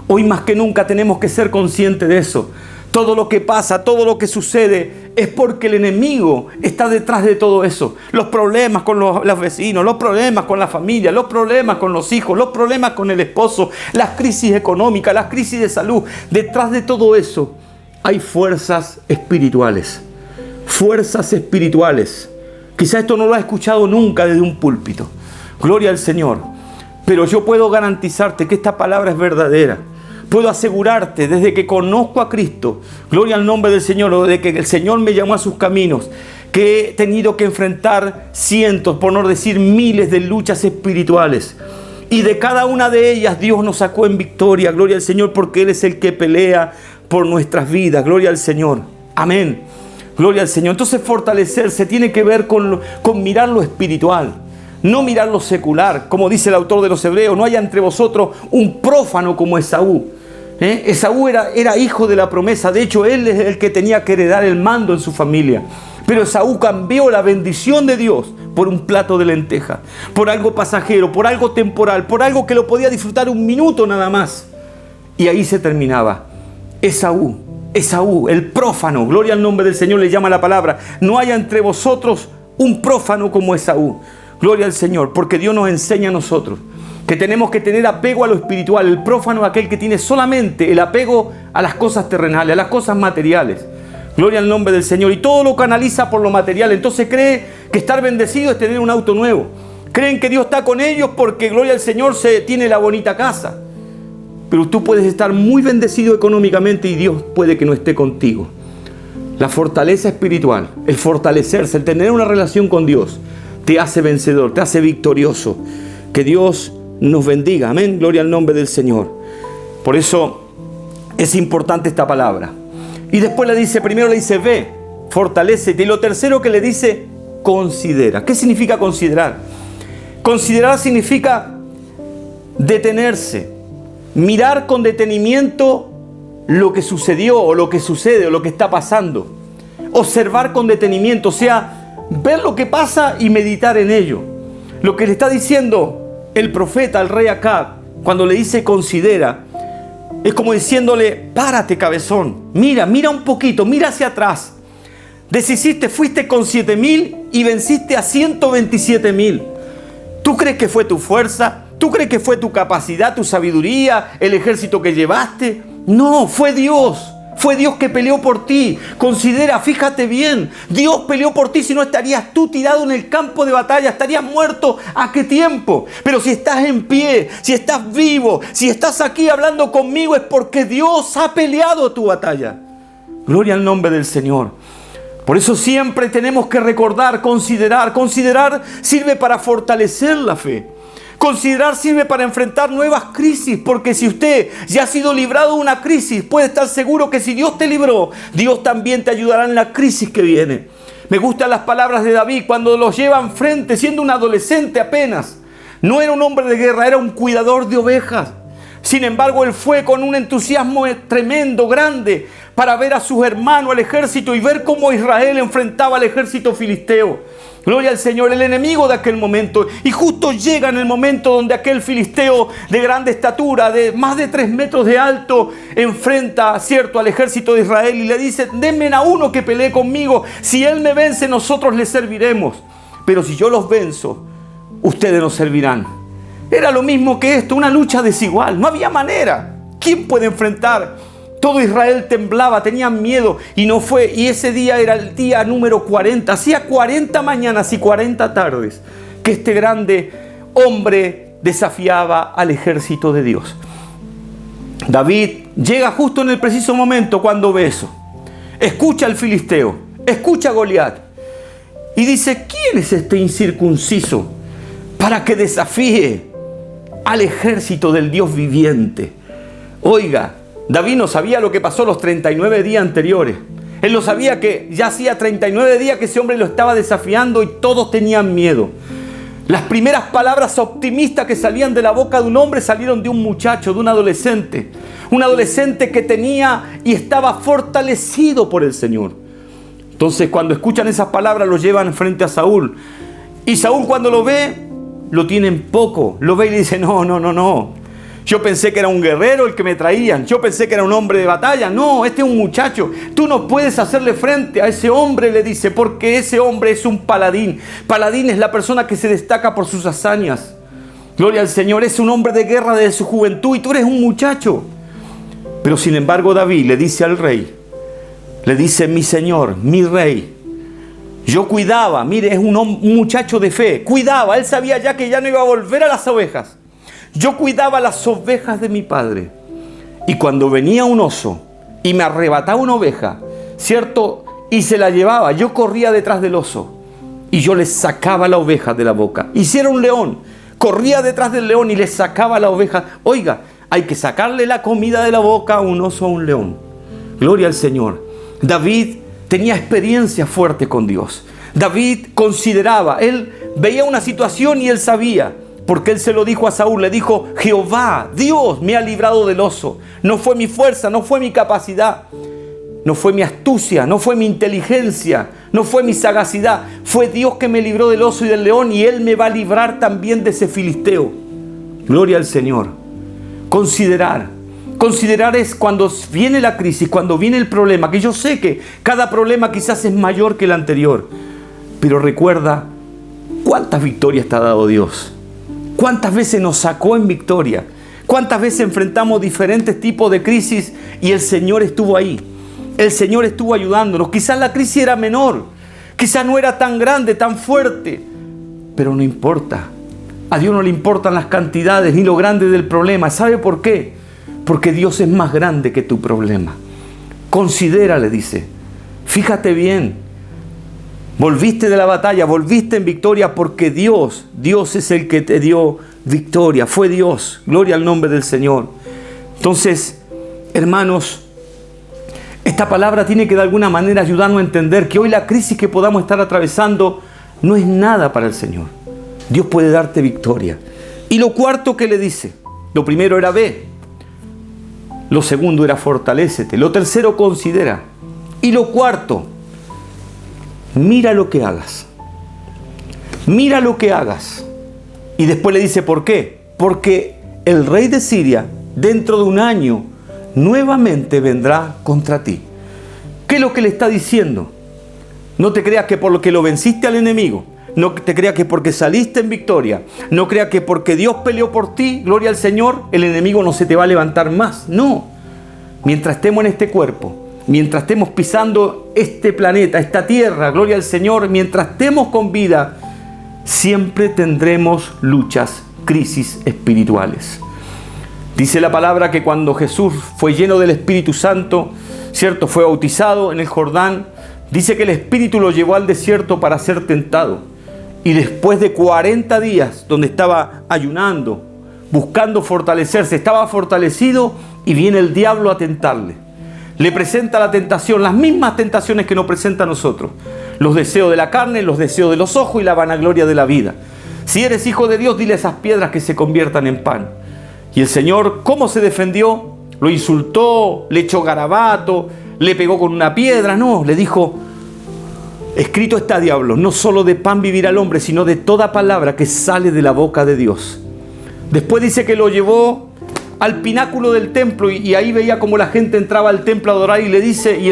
Hoy más que nunca tenemos que ser conscientes de eso. Todo lo que pasa, todo lo que sucede es porque el enemigo está detrás de todo eso. Los problemas con los vecinos, los problemas con la familia, los problemas con los hijos, los problemas con el esposo, las crisis económicas, las crisis de salud. Detrás de todo eso hay fuerzas espirituales. Fuerzas espirituales. Quizá esto no lo has escuchado nunca desde un púlpito. Gloria al Señor. Pero yo puedo garantizarte que esta palabra es verdadera. Puedo asegurarte, desde que conozco a Cristo, gloria al nombre del Señor, desde que el Señor me llamó a sus caminos, que he tenido que enfrentar cientos, por no decir miles de luchas espirituales. Y de cada una de ellas Dios nos sacó en victoria, gloria al Señor, porque Él es el que pelea por nuestras vidas, gloria al Señor. Amén. Gloria al Señor. Entonces fortalecerse tiene que ver con mirar lo espiritual. No mirar lo secular, como dice el autor de los Hebreos. No haya entre vosotros un prófano como Esaú. Esaú era hijo de la promesa. De hecho, él es el que tenía que heredar el mando en su familia. Pero Esaú cambió la bendición de Dios por un plato de lentejas, por algo pasajero, por algo temporal, por algo que lo podía disfrutar un minuto nada más. Y ahí se terminaba. Esaú, el prófano, gloria al nombre del Señor, le llama la palabra. No haya entre vosotros un prófano como Esaú. Gloria al Señor, porque Dios nos enseña a nosotros que tenemos que tener apego a lo espiritual. El prófano es aquel que tiene solamente el apego a las cosas terrenales, a las cosas materiales. Gloria al nombre del Señor. Y todo lo canaliza por lo material. Entonces cree que estar bendecido es tener un auto nuevo. Creen que Dios está con ellos porque, gloria al Señor, se tiene la bonita casa. Pero tú puedes estar muy bendecido económicamente y Dios puede que no esté contigo. La fortaleza espiritual, el fortalecerse, el tener una relación con Dios, te hace vencedor, te hace victorioso. Que Dios nos bendiga. Amén. Gloria al nombre del Señor. Por eso es importante esta palabra. Y después le dice, primero le dice, ve, fortalécete. Y lo tercero que le dice, considera. ¿Qué significa considerar? Considerar significa detenerse, mirar con detenimiento lo que sucedió o lo que sucede o lo que está pasando. Observar con detenimiento, o sea, ver lo que pasa y meditar en ello. Lo que le está diciendo el profeta al rey Acab, cuando le dice considera, es como diciéndole, párate cabezón, mira un poquito, mira hacia atrás. Deshiciste, fuiste con 7,000 y venciste a 127,000. ¿Tú crees que fue tu fuerza? ¿Tú crees que fue tu capacidad, tu sabiduría, el ejército que llevaste? No, fue Dios. Fue Dios que peleó por ti. Considera, fíjate bien. Dios peleó por ti, si no estarías tú tirado en el campo de batalla. Estarías muerto. ¿A qué tiempo? Pero si estás en pie, si estás vivo, si estás aquí hablando conmigo, es porque Dios ha peleado tu batalla. Gloria al nombre del Señor. Por eso siempre tenemos que recordar, considerar. Considerar sirve para fortalecer la fe. Considerar sirve para enfrentar nuevas crisis, porque si usted ya ha sido librado de una crisis, puede estar seguro que si Dios te libró, Dios también te ayudará en la crisis que viene. Me gustan las palabras de David cuando los llevan frente, siendo un adolescente apenas. No era un hombre de guerra, era un cuidador de ovejas. Sin embargo, él fue con un entusiasmo tremendo, grande, para ver a sus hermanos, al ejército, y ver cómo Israel enfrentaba al ejército filisteo. Gloria al Señor, el enemigo de aquel momento. Y justo llega en el momento donde aquel filisteo de grande estatura, de más de 3 metros de alto, enfrenta, cierto, al ejército de Israel y le dice, denme a uno que pelee conmigo. Si él me vence, nosotros le serviremos. Pero si yo los venzo, ustedes nos servirán. Era lo mismo que esto, una lucha desigual. No había manera. ¿Quién puede enfrentar? Todo Israel temblaba, tenían miedo y no fue. Y ese día era el día número 40. Hacía 40 mañanas y 40 tardes que este grande hombre desafiaba al ejército de Dios. David llega justo en el preciso momento cuando ve eso. Escucha al filisteo, escucha a Goliat y dice, ¿quién es este incircunciso para que desafíe al ejército del Dios viviente? Oiga, David no sabía lo que pasó los 39 días anteriores. Él no sabía que ya hacía 39 días que ese hombre lo estaba desafiando y todos tenían miedo. Las primeras palabras optimistas que salían de la boca de un hombre salieron de un muchacho, de un adolescente. Un adolescente que tenía y estaba fortalecido por el Señor. Entonces cuando escuchan esas palabras lo llevan frente a Saúl. Y Saúl cuando lo ve, lo tiene en poco. Lo ve y le dice, no. Yo pensé que era un guerrero el que me traían. Yo pensé que era un hombre de batalla. No, este es un muchacho. Tú no puedes hacerle frente a ese hombre, le dice, porque ese hombre es un paladín. Paladín es la persona que se destaca por sus hazañas. Gloria al Señor, es un hombre de guerra desde su juventud y tú eres un muchacho. Pero sin embargo David le dice al rey, le dice, mi señor, mi rey, yo cuidaba, mire, es un muchacho de fe, cuidaba, él sabía ya que ya no iba a volver a las ovejas. Yo cuidaba las ovejas de mi padre. Y cuando venía un oso y me arrebataba una oveja, ¿cierto? Y se la llevaba, yo corría detrás del oso y yo le sacaba la oveja de la boca. Y si era un león, corría detrás del león y le sacaba la oveja. Oiga, hay que sacarle la comida de la boca a un oso o a un león. Gloria al Señor. David tenía experiencia fuerte con Dios. David consideraba, él veía una situación y él sabía. Porque él se lo dijo a Saúl, le dijo, Jehová, Dios me ha librado del oso. No fue mi fuerza, no fue mi capacidad, no fue mi astucia, no fue mi inteligencia, no fue mi sagacidad. Fue Dios que me libró del oso y del león y él me va a librar también de ese filisteo. Gloria al Señor. Considerar es cuando viene la crisis, cuando viene el problema, que yo sé que cada problema quizás es mayor que el anterior. Pero recuerda, ¿Cuántas victorias te ha dado Dios? ¿Cuántas veces nos sacó en victoria? ¿Cuántas veces enfrentamos diferentes tipos de crisis y el Señor estuvo ahí? El Señor estuvo ayudándonos. Quizás la crisis era menor, quizás no era tan grande, tan fuerte, pero no importa. A Dios no le importan las cantidades ni lo grande del problema. ¿Sabe por qué? Porque Dios es más grande que tu problema. Considérale, dice. Fíjate bien. Volviste de la batalla, volviste en victoria porque Dios es el que te dio victoria. Fue Dios. Gloria al nombre del Señor. Entonces, hermanos, esta palabra tiene que de alguna manera ayudarnos a entender que hoy la crisis que podamos estar atravesando no es nada para el Señor. Dios puede darte victoria. Y lo cuarto que le dice, lo primero era ve, lo segundo era fortalécete, lo tercero considera, y lo cuarto, mira lo que hagas. Mira lo que hagas. Y después le dice, ¿por qué? Porque el rey de Siria, dentro de un año, nuevamente vendrá contra ti. ¿Qué es lo que le está diciendo? No te creas que por lo que lo venciste al enemigo, no te creas que porque saliste en victoria, no creas que porque Dios peleó por ti, gloria al Señor, el enemigo no se te va a levantar más. No. Mientras estemos en este cuerpo, mientras estemos pisando este planeta, esta tierra, gloria al Señor, mientras estemos con vida, siempre tendremos luchas, crisis espirituales. Dice la palabra que cuando Jesús fue lleno del Espíritu Santo, ¿cierto? Fue bautizado en el Jordán. Dice que el Espíritu lo llevó al desierto para ser tentado. Y después de 40 días, donde estaba ayunando, buscando fortalecerse, estaba fortalecido y viene el diablo a tentarle. Le presenta la tentación, las mismas tentaciones que nos presenta a nosotros. Los deseos de la carne, los deseos de los ojos y la vanagloria de la vida. Si eres hijo de Dios, dile a esas piedras que se conviertan en pan. Y el Señor, ¿cómo se defendió? Lo insultó, le echó garabato, le pegó con una piedra. No, le dijo, escrito está, diablo, no solo de pan vivirá el hombre, sino de toda palabra que sale de la boca de Dios. Después dice que lo llevó al pináculo del templo y ahí veía como la gente entraba al templo a adorar y le dice, y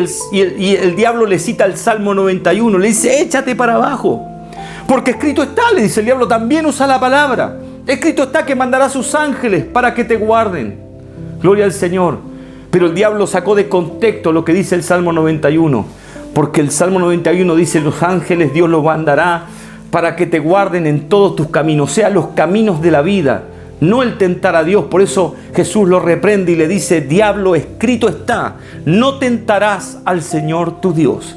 el diablo le cita el Salmo 91, le dice, échate para abajo, porque escrito está, le dice el diablo, también usa la palabra, escrito está que mandará a sus ángeles para que te guarden. Gloria al Señor. Pero el diablo sacó de contexto lo que dice el Salmo 91, porque el Salmo 91 dice, los ángeles Dios los mandará para que te guarden en todos tus caminos, o sea, los caminos de la vida, no el tentar a Dios. Por eso Jesús lo reprende y le dice, diablo, escrito está, no tentarás al Señor tu Dios.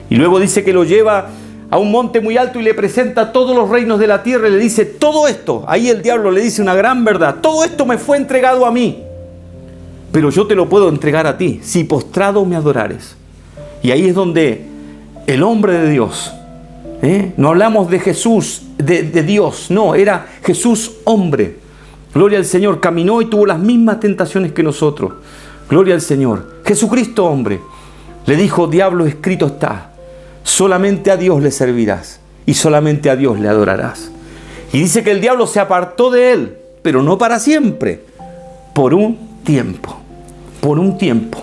Y luego dice que lo lleva a un monte muy alto y le presenta todos los reinos de la tierra y le dice, todo esto, ahí el diablo le dice una gran verdad, todo esto me fue entregado a mí, pero yo te lo puedo entregar a ti, si postrado me adorares. Y ahí es donde el hombre de Dios, no hablamos de Jesús, de Dios, no, era Jesús hombre. Gloria al Señor, caminó y tuvo las mismas tentaciones que nosotros. Gloria al Señor. Jesucristo hombre le dijo, diablo, escrito está, solamente a Dios le servirás y solamente a Dios le adorarás. Y dice que el diablo se apartó de él, pero no para siempre, por un tiempo. Por un tiempo.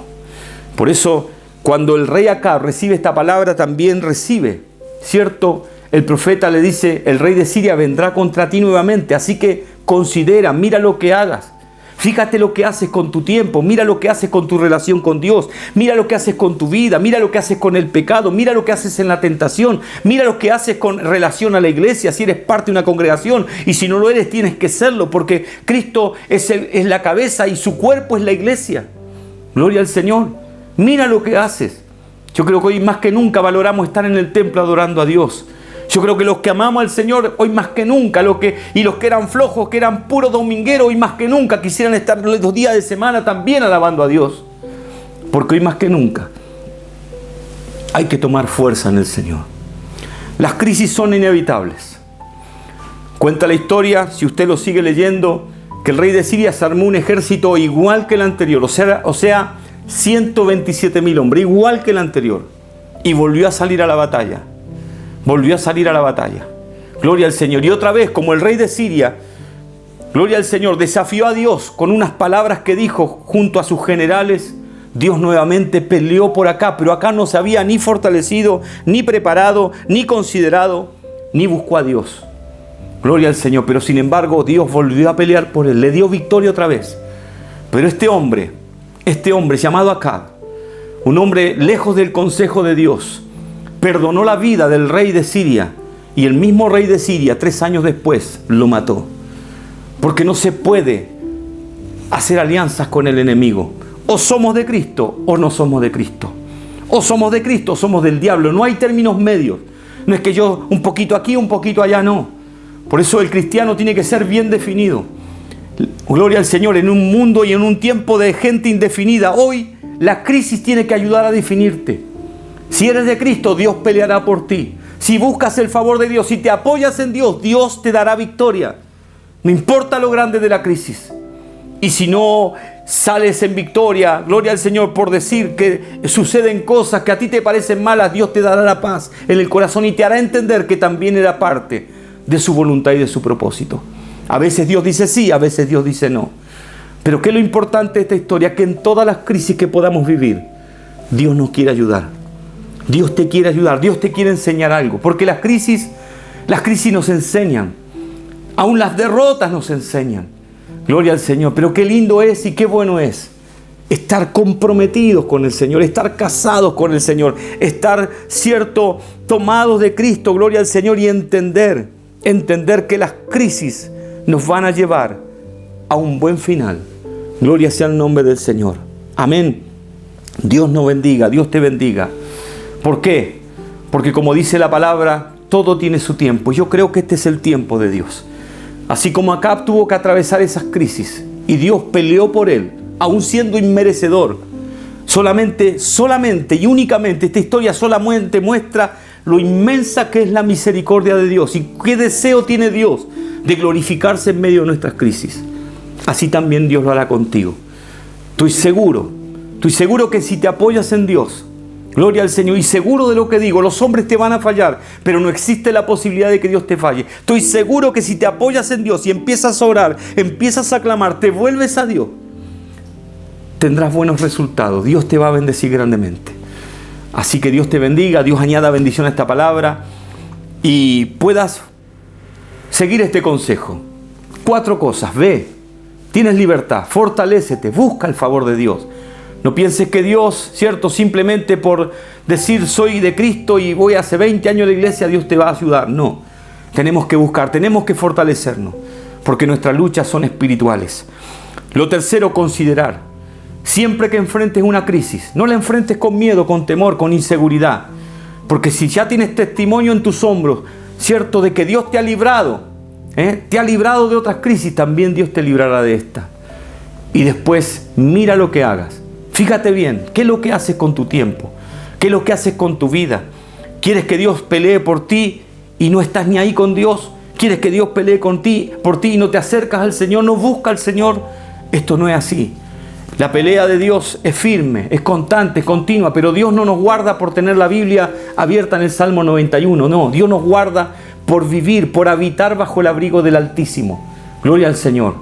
Por eso, cuando el rey Acab recibe esta palabra, también recibe, ¿cierto? El profeta le dice, el rey de Siria vendrá contra ti nuevamente, así que considera, mira lo que hagas. Fíjate lo que haces con tu tiempo, mira lo que haces con tu relación con Dios, mira lo que haces con tu vida, mira lo que haces con el pecado, mira lo que haces en la tentación, mira lo que haces con relación a la iglesia, si eres parte de una congregación, y si no lo eres tienes que serlo, porque Cristo es la cabeza y su cuerpo es la iglesia. Gloria al Señor. Mira lo que haces. Yo creo que hoy más que nunca valoramos estar en el templo adorando a Dios. Yo creo que los que amamos al Señor hoy más que nunca, y los que eran flojos, que eran puros domingueros, hoy más que nunca quisieran estar los días de semana también alabando a Dios. Porque hoy más que nunca hay que tomar fuerza en el Señor. Las crisis son inevitables. Cuenta la historia, si usted lo sigue leyendo, que el rey de Siria se armó un ejército igual que el anterior, o sea 127.000 hombres, igual que el anterior, y volvió a salir a la batalla. Volvió a salir a la batalla. Gloria al Señor. Y otra vez, como el rey de Siria, gloria al Señor, desafió a Dios con unas palabras que dijo junto a sus generales. Dios nuevamente peleó por acá, pero acá no se había ni fortalecido, ni preparado, ni considerado, ni buscó a Dios. Gloria al Señor. Pero sin embargo, Dios volvió a pelear por él. Le dio victoria otra vez. Pero este hombre llamado Acab, un hombre lejos del consejo de Dios, perdonó la vida del rey de Siria. Y el mismo rey de Siria, 3 años después, lo mató. Porque no se puede hacer alianzas con el enemigo. O somos de Cristo o no somos de Cristo. O somos de Cristo o somos del diablo. No hay términos medios. No es que yo un poquito aquí, un poquito allá, no. Por eso el cristiano tiene que ser bien definido. Gloria al Señor. En un mundo y en un tiempo de gente indefinida, hoy la crisis tiene que ayudar a definirte. Si eres de Cristo, Dios peleará por ti. Si buscas el favor de Dios, si te apoyas en Dios, Dios te dará victoria. No importa lo grande de la crisis. Y si no sales en victoria, gloria al Señor, por decir que suceden cosas que a ti te parecen malas, Dios te dará la paz en el corazón y te hará entender que también era parte de su voluntad y de su propósito. A veces Dios dice sí, a veces Dios dice no. Pero ¿qué es lo importante de esta historia? Que en todas las crisis que podamos vivir, Dios nos quiere ayudar. Dios te quiere ayudar, Dios te quiere enseñar algo. Porque las crisis nos enseñan. Aún las derrotas nos enseñan. Gloria al Señor. Pero qué lindo es y qué bueno es estar comprometidos con el Señor, estar casados con el Señor, estar, cierto, tomados de Cristo, gloria al Señor, y entender que las crisis nos van a llevar a un buen final. Gloria sea el nombre del Señor. Amén. Dios nos bendiga, Dios te bendiga. ¿Por qué? Porque como dice la palabra, todo tiene su tiempo. Yo creo que este es el tiempo de Dios. Así como Acab tuvo que atravesar esas crisis y Dios peleó por él, aún siendo inmerecedor. Solamente y únicamente esta historia solamente muestra lo inmensa que es la misericordia de Dios y qué deseo tiene Dios de glorificarse en medio de nuestras crisis. Así también Dios lo hará contigo. Estoy seguro que si te apoyas en Dios, gloria al Señor, y seguro de lo que digo, los hombres te van a fallar, pero no existe la posibilidad de que Dios te falle. Estoy seguro que si te apoyas en Dios y empiezas a orar, empiezas a clamar, te vuelves a Dios, tendrás buenos resultados. Dios te va a bendecir grandemente. Así que Dios te bendiga, Dios añada bendición a esta palabra y puedas seguir este consejo. 4 cosas. Ve, tienes libertad, fortalécete, busca el favor de Dios. No pienses que Dios, cierto, simplemente por decir soy de Cristo y voy hace 20 años a la iglesia, Dios te va a ayudar. No, tenemos que buscar, tenemos que fortalecernos, porque nuestras luchas son espirituales. Lo tercero, considerar. Siempre que enfrentes una crisis, no la enfrentes con miedo, con temor, con inseguridad. Porque si ya tienes testimonio en tus hombros, cierto, de que Dios te ha librado de otras crisis, también Dios te librará de esta. Y después, mira lo que hagas. Fíjate bien, ¿qué es lo que haces con tu tiempo? ¿Qué es lo que haces con tu vida? ¿Quieres que Dios pelee por ti y no estás ni ahí con Dios? ¿Quieres que Dios pelee por ti y no te acercas al Señor, no buscas al Señor? Esto no es así. La pelea de Dios es firme, es constante, es continua, pero Dios no nos guarda por tener la Biblia abierta en el Salmo 91. No, Dios nos guarda por vivir, por habitar bajo el abrigo del Altísimo. Gloria al Señor.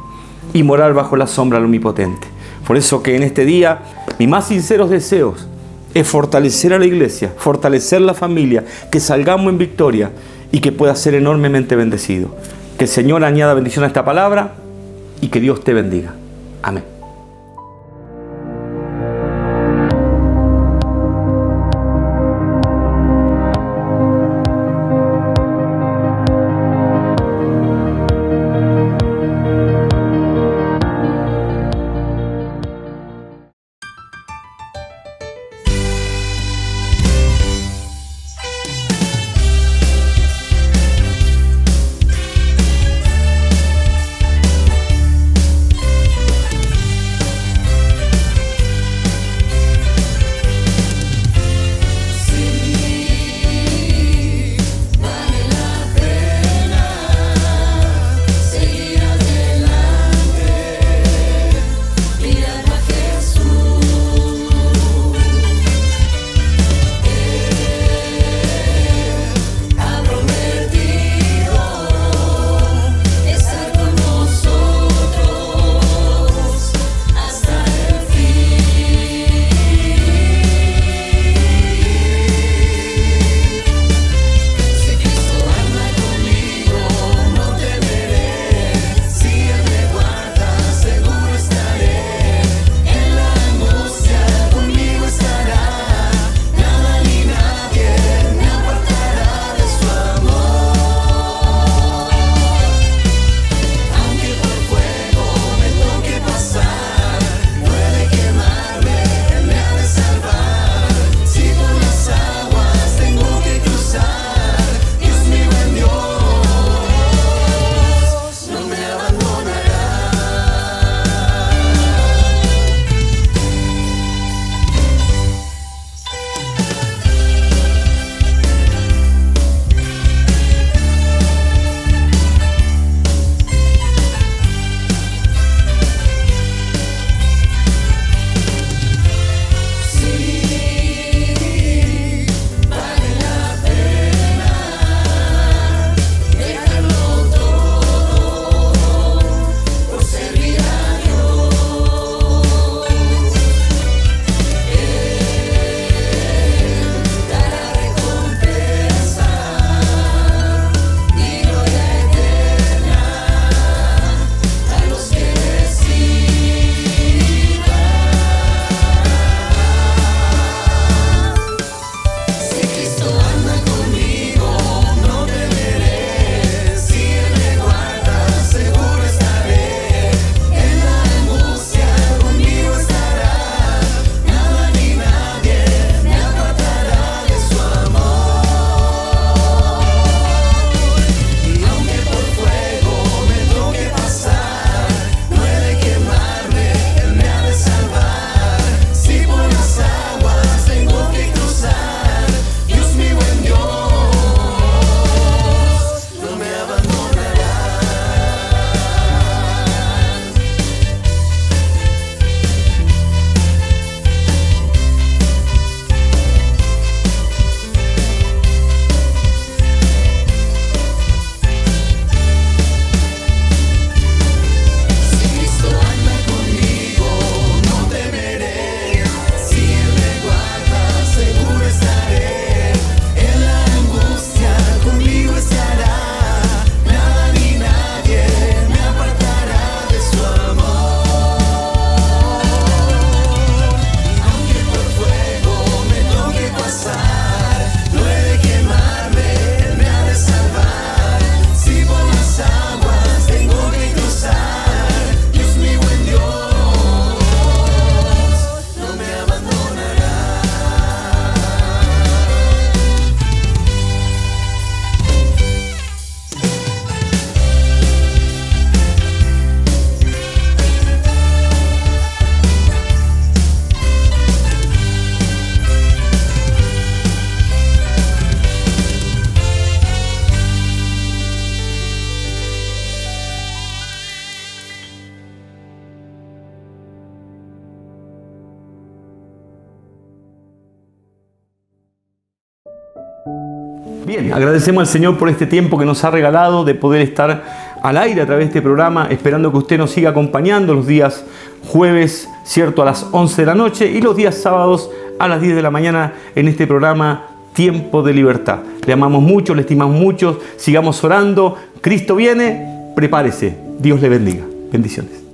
Y morar bajo la sombra del Omnipotente. Por eso que en este día, mis más sinceros deseos es fortalecer a la iglesia, fortalecer la familia, que salgamos en victoria y que pueda ser enormemente bendecido. Que el Señor añada bendición a esta palabra y que Dios te bendiga. Amén. Bien, agradecemos al Señor por este tiempo que nos ha regalado de poder estar al aire a través de este programa, esperando que usted nos siga acompañando los días jueves, ¿cierto?, a las 11 de la noche y los días sábados a las 10 de la mañana en este programa Tiempo de Libertad. Le amamos mucho, le estimamos mucho, sigamos orando. Cristo viene, prepárese. Dios le bendiga. Bendiciones.